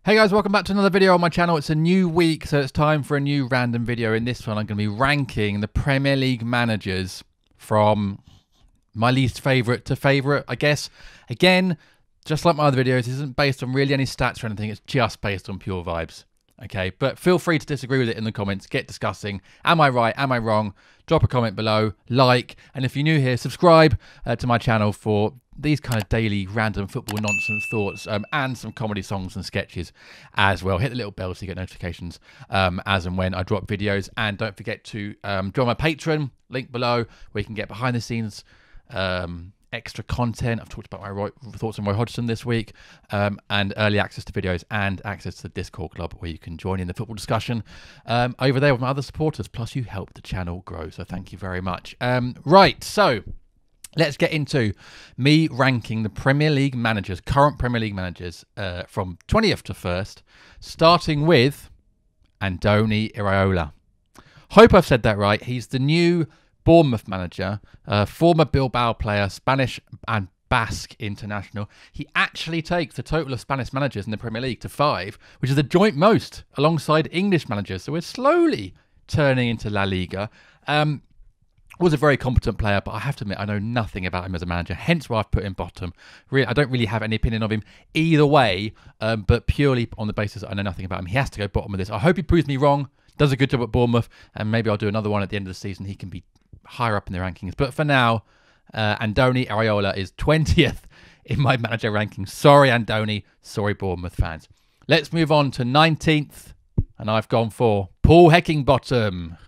Hey guys, welcome back to another video on my channel. It's a new week, so it's time for a new random video. In this one, I'm going to be ranking the Premier League managers from my least favourite to favourite, I guess. Again, just like my other videos, this isn't based on really any stats or anything. It's just based on pure vibes. Okay, but feel free to disagree with it in the comments. Get discussing. Am I right? Am I wrong? Drop a comment below, like, and if you're new here, subscribe to my channel for these kind of daily random football nonsense thoughts and some comedy songs and sketches as well. Hit the little bell so you get notifications as and when I drop videos. And don't forget to join my Patreon, link below, where you can get behind the scenes extra content. I've talked about my thoughts on Roy Hodgson this week, and early access to videos and access to the Discord club where you can join in the football discussion over there with my other supporters. Plus, you help the channel grow, so thank you very much. Right, so let's get into me ranking the Premier League managers, current Premier League managers from 20th to 1st, starting with Andoni Iraola. Hope I've said that right. He's the new Bournemouth manager, former Bilbao player, Spanish and Basque international. He actually takes the total of Spanish managers in the Premier League to 5, which is the joint most alongside English managers. So we're slowly turning into La Liga. Was a very competent player, but I have to admit I know nothing about him as a manager, hence why I've put him bottom. Really, I don't really have any opinion of him either way, but purely on the basis that I know nothing about him. He has to go bottom of this. I hope he proves me wrong, does a good job at Bournemouth, and maybe I'll do another one at the end of the season. He can be higher up in the rankings. But for now, Andoni Iraola is 20th in my manager rankings. Sorry, Andoni. Sorry, Bournemouth fans. Let's move on to 19th, and I've gone for Paul Heckingbottom.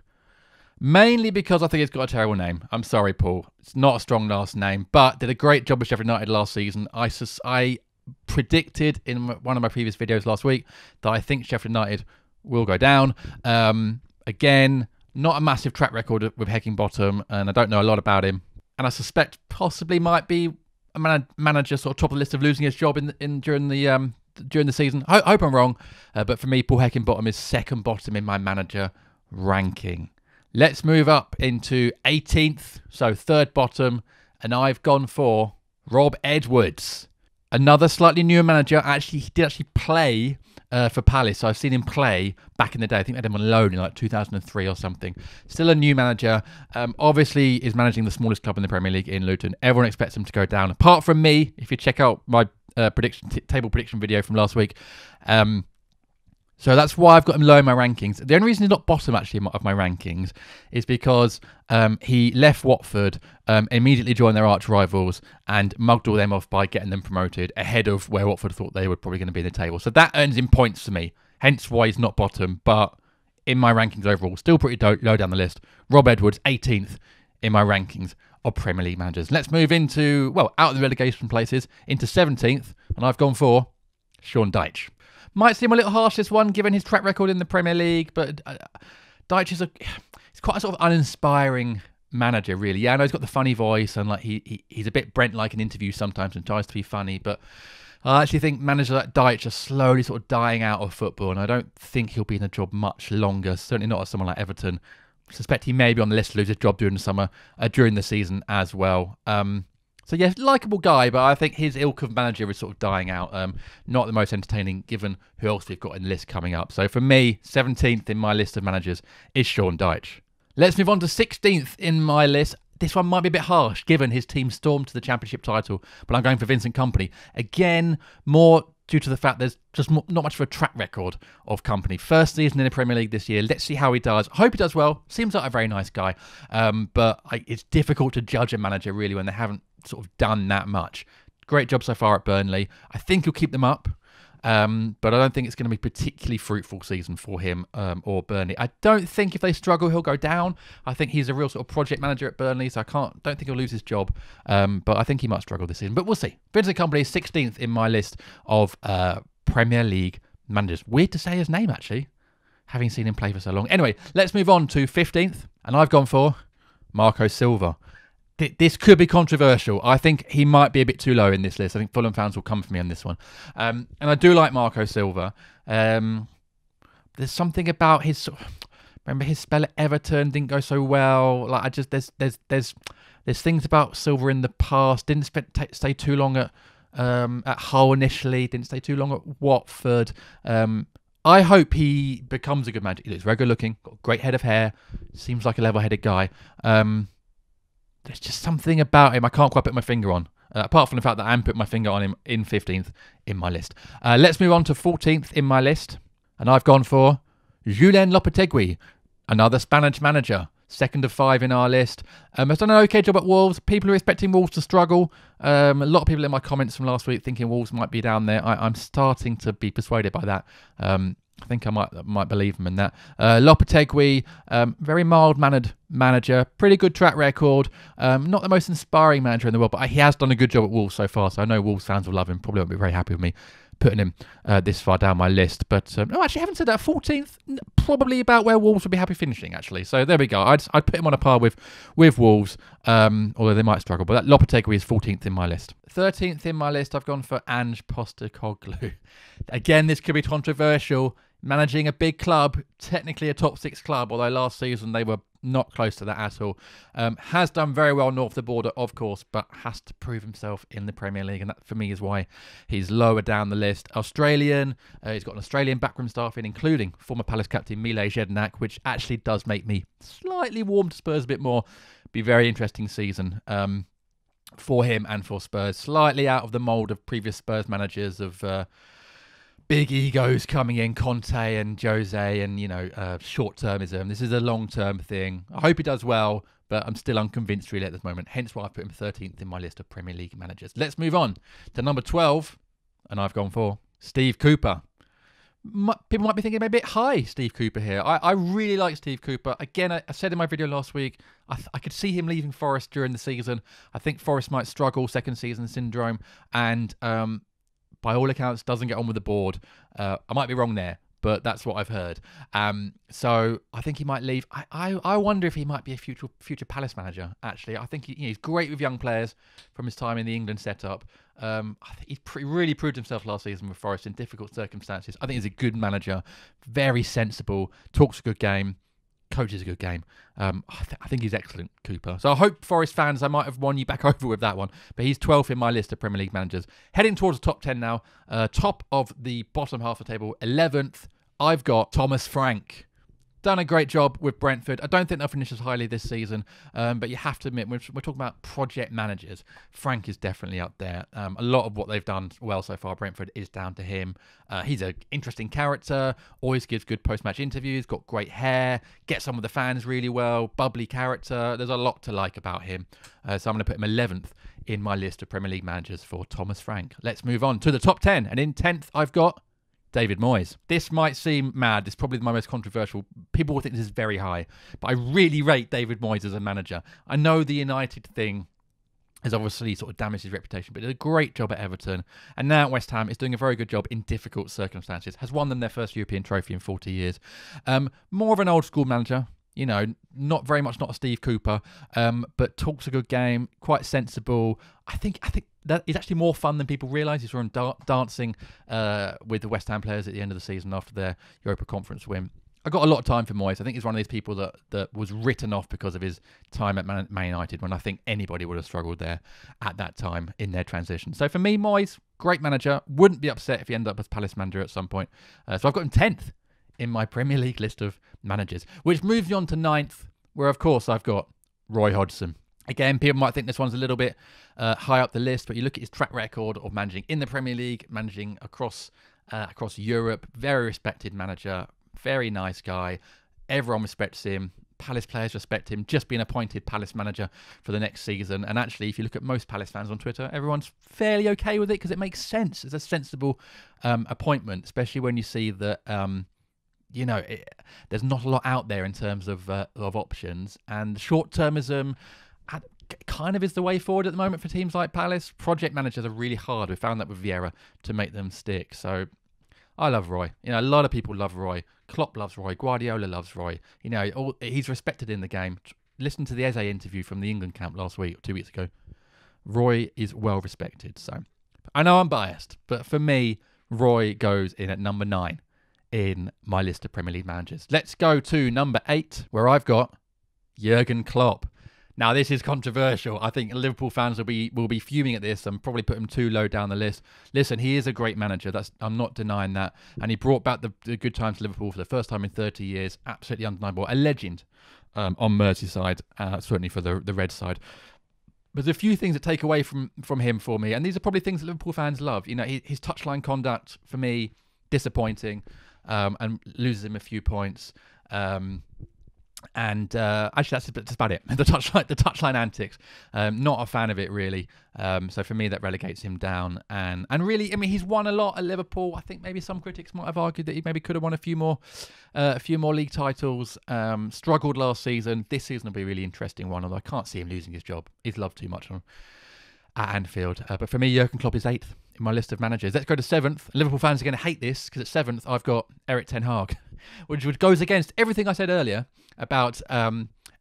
Mainly because I think it's got a terrible name. I'm sorry, Paul. It's not a strong last name, but did a great job with Sheffield United last season. I predicted in one of my previous videos last week that I think Sheffield United will go down. Again, not a massive track record with Heckingbottom, and I don't know a lot about him. And I suspect possibly might be a manager sort of top of the list of losing his job during the season. I hope I'm wrong, but for me, Paul Heckingbottom is second bottom in my manager ranking. Let's move up into 18th, so third bottom, and I've gone for Rob Edwards. Another slightly newer manager. He did actually play for Palace, so I've seen him play back in the day. I think they had him on loan in like 2003 or something. Still a new manager. Obviously is managing the smallest club in the Premier League in Luton. Everyone expects him to go down, apart from me. If you check out my table prediction video from last week. So that's why I've got him low in my rankings. The only reason he's not bottom, actually, of my rankings is because he left Watford, immediately joined their arch rivals and mugged all them off by getting them promoted ahead of where Watford thought they were probably going to be in the table. So that earns him points for me, hence why he's not bottom. But in my rankings overall, still pretty low down the list. Rob Edwards, 18th in my rankings of Premier League managers. Let's move into, well, out of the relegation places, into 17th, and I've gone for Sean Dyche. Might seem a little harsh, this one, given his track record in the Premier League, but Dyche is he's quite a sort of uninspiring manager, really. Yeah, I know he's got the funny voice, and like he's a bit Brent-like in interviews sometimes and tries to be funny, but I actually think managers like Dyche are slowly sort of dying out of football, and I don't think he'll be in the job much longer, certainly not as someone like Everton. I suspect he may be on the list to lose his job during the summer, during the season as well. So yes, likeable guy, but I think his ilk of manager is sort of dying out. Not the most entertaining, given who else we've got in the list coming up. So for me, 17th in my list of managers is Sean Dyche. Let's move on to 16th in my list. This one might be a bit harsh, given his team stormed to the Championship title, but I'm going for Vincent Kompany. Again, more due to the fact there's just not much of a track record of Kompany. First season in the Premier League this year. Let's see how he does. I hope he does well. Seems like a very nice guy. But it's difficult to judge a manager, really, when they haven't sort of done that much. Great job so far at Burnley. I think he'll keep them up, but I don't think it's going to be a particularly fruitful season for him or Burnley. I don't think if they struggle he'll go down. I think he's a real sort of project manager at Burnley, so don't think he'll lose his job, but I think he might struggle this season, but we'll see. Vincent Kompany is 16th in my list of Premier League managers. Weird to say his name, actually, having seen him play for so long. Anyway, let's move on to 15th, and I've gone for Marco Silva. This could be controversial. I think he might be a bit too low in this list. I think Fulham fans will come for me on this one. And I do like Marco Silva. There's something about his... Remember his spell at Everton didn't go so well. Like there's things about Silva in the past. Didn't stay too long at at Hull initially, didn't stay too long at Watford. I hope he becomes a good manager. He looks very good looking, got a great head of hair, seems like a level-headed guy. There's just something about him I can't quite put my finger on, apart from the fact that I am putting my finger on him in 15th in my list. Let's move on to 14th in my list, and I've gone for Julen Lopetegui, another Spanish manager. Second of 5 in our list. Has done an okay job at Wolves. People are expecting Wolves to struggle. A lot of people in my comments from last week thinking Wolves might be down there. I'm starting to be persuaded by that. I think I might believe him in that. Lopetegui, very mild-mannered manager. Pretty good track record. Not the most inspiring manager in the world, but he has done a good job at Wolves so far. So I know Wolves fans will love him. Probably won't be very happy with me putting him this far down my list. But no, actually, I haven't said that. 14th, probably about where Wolves would be happy finishing, actually. So there we go. I'd put him on a par with Wolves, although they might struggle. But that Lopetegui is 14th in my list. 13th in my list, I've gone for Ange Postecoglou. Again, this could be controversial. Managing a big club, technically a top 6 club, although last season they were not close to that at all. Has done very well north of the border, of course, but has to prove himself in the Premier League, and that for me is why he's lower down the list. Australian, he's got an Australian backroom staff in, including former Palace captain Mile Jedinak, which actually does make me slightly warm to Spurs a bit more. Be a very interesting season for him and for Spurs. Slightly out of the mould of previous Spurs managers of big egos coming in, Conte and Jose, and, short-termism. This is a long-term thing. I hope he does well, but I'm still unconvinced really at this moment. Hence why I put him 13th in my list of Premier League managers. Let's move on to number 12, and I've gone for Steve Cooper. People might be thinking maybe a bit high, Steve Cooper here. I really like Steve Cooper. Again, I said in my video last week, I could see him leaving Forest during the season. I think Forest might struggle, second season syndrome, and by all accounts, doesn't get on with the board. I might be wrong there, but that's what I've heard. So I think he might leave. I wonder if he might be a future Palace manager, actually. I think he's great with young players from his time in the England setup. I think he's really proved himself last season with Forest in difficult circumstances. I think he's a good manager, very sensible, talks a good game, coaches a good game. I think he's excellent, Cooper. So I hope Forest fans, I might have won you back over with that one. But he's 12th in my list of Premier League managers. Heading towards the top 10 now. Top of the bottom half of the table, 11th, I've got Thomas Frank. Done a great job with Brentford. I don't think they'll finish as highly this season, but you have to admit, we're talking about project managers. Frank is definitely up there. A lot of what they've done well so far, Brentford, is down to him. He's an interesting character, always gives good post-match interviews, got great hair, gets on with the fans really well, bubbly character. There's a lot to like about him. So I'm going to put him 11th in my list of Premier League managers for Thomas Frank. Let's move on to the top 10. And in 10th, I've got David Moyes. This might seem mad. This is probably my most controversial. People will think this is very high, but I really rate David Moyes as a manager. I know the United thing has obviously sort of damaged his reputation, but did a great job at Everton. And now at West Ham is doing a very good job in difficult circumstances. Has won them their first European trophy in 40 years. More of an old school manager. Not very much not a Steve Cooper, but talks a good game, quite sensible. I think that is actually more fun than people realise. He's from dancing with the West Ham players at the end of the season after their Europa Conference win. I got a lot of time for Moyes. I think he's one of these people that was written off because of his time at Man United, when I think anybody would have struggled there at that time in their transition. So for me, Moyes, great manager. Wouldn't be upset if he ended up as Palace manager at some point. So I've got him 10th in my Premier League list of managers, which moves me on to 9th, where of course I've got Roy Hodgson. Again, people might think this one's a little bit high up the list, but you look at his track record of managing in the Premier League, managing across Europe. Very respected manager, very nice guy. Everyone respects him. Palace players respect him. Just being appointed Palace manager for the next season. And actually, if you look at most Palace fans on Twitter, everyone's fairly okay with it because it makes sense. It's a sensible appointment, especially when you see that there's not a lot out there in terms of options, and short-termism kind of is the way forward at the moment for teams like Palace. Project managers are really hard. We found that with Vieira to make them stick. So I love Roy. A lot of people love Roy. Klopp loves Roy. Guardiola loves Roy. He's respected in the game. Listen to the Eze interview from the England camp last week or 2 weeks ago. Roy is well respected. So I know I'm biased, but for me, Roy goes in at number 9 in my list of Premier League managers. Let's go to number 8, where I've got Jurgen Klopp. Now, this is controversial. I think Liverpool fans will be fuming at this and probably put him too low down the list. Listen, he is a great manager. I'm not denying that. And he brought back the good times to Liverpool for the first time in 30 years. Absolutely undeniable. A legend on Merseyside, certainly for the Red side. But there's a few things that take away from him for me. And these are probably things that Liverpool fans love. You know, his touchline conduct, for me, disappointing, and loses him a few points. And actually, that's about it. The touchline antics. Not a fan of it, really. So for me, that relegates him down. And really, I mean, he's won a lot at Liverpool. I think maybe some critics might have argued that he maybe could have won a few more league titles. Struggled last season. This season will be a really interesting one, although I can't see him losing his job. He's loved too much at Anfield. But for me, Jurgen Klopp is 8th in my list of managers. Let's go to 7th. Liverpool fans are going to hate this because at 7th, I've got Erik ten Hag, which goes against everything I said earlier about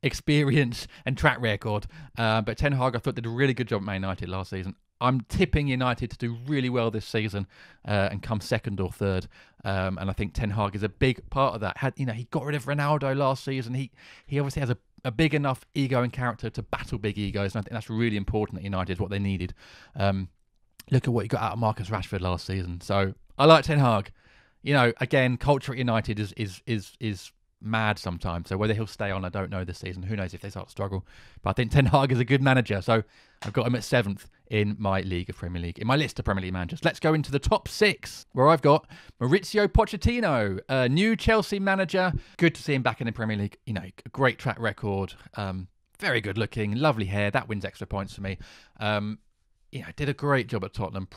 experience and track record. But Ten Hag, I thought, did a really good job at Man United last season. I'm tipping United to do really well this season and come 2nd or 3rd. And I think Ten Hag is a big part of that. He got rid of Ronaldo last season. He obviously has a big enough ego and character to battle big egos, and I think that's really important at United, what they needed. Look at what he got out of Marcus Rashford last season. So I like Ten Hag. You know, again, culture at United is mad sometimes. So whether he'll stay on, I don't know this season. Who knows if they start to struggle. But I think Ten Hag is a good manager. So I've got him at 7th in my League of Premier League, in my list of Premier League managers. Let's go into the top 6, where I've got Mauricio Pochettino, a new Chelsea manager. Good to see him back in the Premier League. You know, a great track record. Very good looking, lovely hair. That wins extra points for me. Did a great job at Tottenham.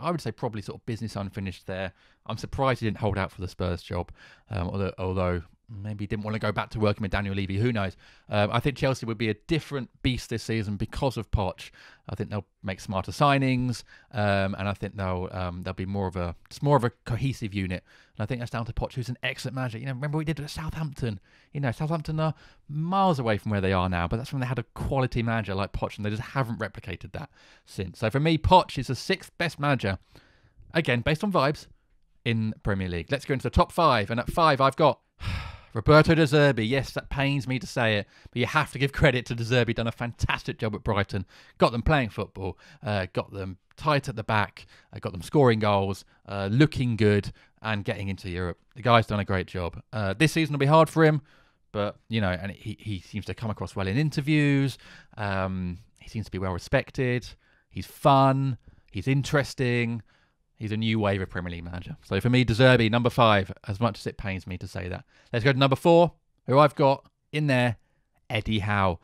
I would say probably sort of business unfinished there. I'm surprised he didn't hold out for the Spurs job, although maybe he didn't want to go back to working with Daniel Levy. Who knows? I think Chelsea would be a different beast this season because of Poch. I think they'll make smarter signings, and I think they'll be more of a cohesive unit. And I think that's down to Poch, who's an excellent manager. You know, remember what he did at Southampton? You know, Southampton are miles away from where they are now, but that's when they had a quality manager like Poch, and they just haven't replicated that since. So for me, Poch is the 6th best manager, again, based on vibes, in Premier League. Let's go into the top 5, and at 5, I've got Roberto De Zerbi. Yes, that pains me to say it, but you have to give credit to De Zerbi. Done a fantastic job at Brighton. Got them playing football, got them tight at the back, got them scoring goals, looking good, and getting into Europe. The guy's done a great job. This season will be hard for him, but, you know, and he seems to come across well in interviews. He seems to be well respected. He's fun. He's interesting. He's a new wave of Premier League manager. So for me, De Zerbi, number 5, as much as it pains me to say that. Let's go to number 4, who I've got in there, Eddie Howe.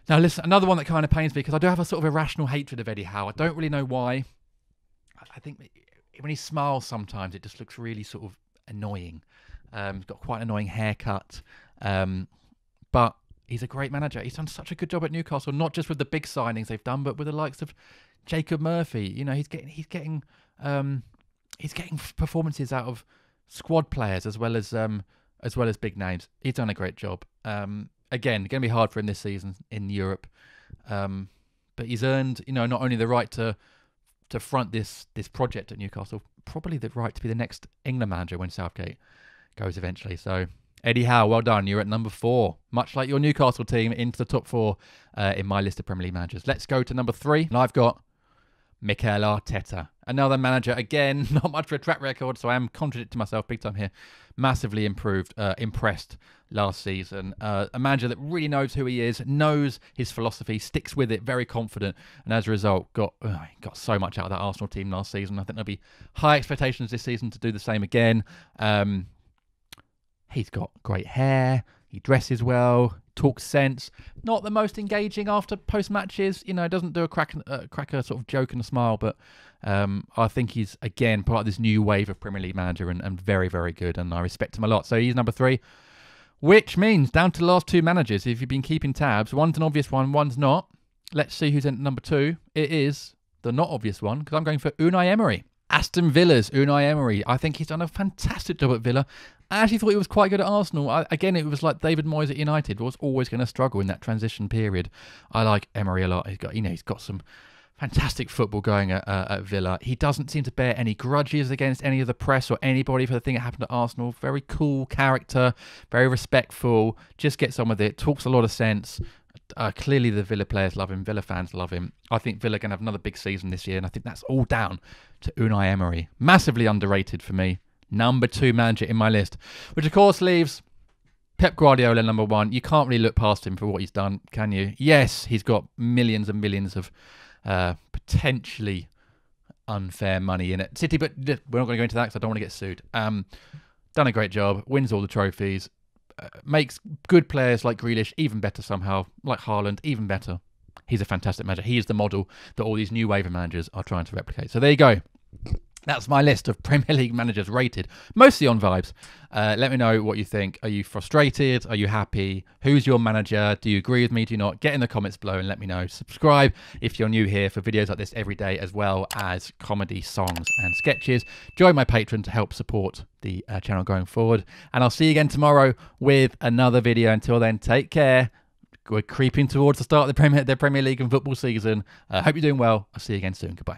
Now, listen, another one that kind of pains me because I do have a sort of irrational hatred of Eddie Howe. I don't really know why. I think when he smiles sometimes, it just looks really sort of annoying. He's got quite an annoying haircut. But he's a great manager. He's done such a good job at Newcastle, not just with the big signings they've done, but with the likes of Jacob Murphy. You know, he's getting performances out of squad players as well as big names. He's done a great job. Again, going to be hard for him this season in Europe, but he's earned, you know, not only the right to front this project at Newcastle, probably the right to be the next England manager when Southgate goes eventually. So Eddie Howe, well done. You're at number 4, much like your Newcastle team, into the top 4 in my list of Premier League managers. Let's go to number 3, and I've got Mikel Arteta, another manager. Again, not much for a track record, so I am contradicting myself big time here. Massively impressed last season. A manager that really knows who he is, knows his philosophy, sticks with it, very confident, and as a result, got so much out of that Arsenal team last season. I think there'll be high expectations this season to do the same again. He's got great hair. He dresses well, talks sense. Not the most engaging after post-matches. You know, doesn't do a cracker sort of joke and a smile. But I think he's, again, part of this new wave of Premier League manager and very, very good. And I respect him a lot. So he's number 3, which means down to the last 2 managers. If you've been keeping tabs, one's an obvious one, one's not. Let's see who's in number 2. It is the not obvious one because I'm going for Unai Emery. Aston Villa's Unai Emery. I think he's done a fantastic job at Villa. I actually thought he was quite good at Arsenal. Again, it was like David Moyes at United was always going to struggle in that transition period. I like Emery a lot. He's got some fantastic football going at Villa. He doesn't seem to bear any grudges against any of the press or anybody for the thing that happened at Arsenal. Very cool character, very respectful, just gets on with it, talks a lot of sense. Clearly the Villa players love him. Villa fans love him. I think Villa can have another big season this year, and I think that's all down to Unai Emery. Massively underrated for me. Number 2 manager in my list, which of course leaves Pep Guardiola number 1. You can't really look past him for what he's done, can you? Yes, he's got millions and millions of potentially unfair money in it. City, but we're not going to go into that because I don't want to get sued. Done a great job, wins all the trophies, makes good players like Grealish even better somehow, like Haaland even better. He's a fantastic manager. He is the model that all these new wave of managers are trying to replicate. So there you go. That's my list of Premier League managers rated, mostly on vibes. Let me know what you think. Are you frustrated? Are you happy? Who's your manager? Do you agree with me? Do you not? Get in the comments below and let me know. Subscribe if you're new here for videos like this every day, as well as comedy, songs and sketches. Join my Patreon to help support the channel going forward. And I'll see you again tomorrow with another video. Until then, take care. We're creeping towards the start of the Premier League and football season. Hope you're doing well. I'll see you again soon. Goodbye.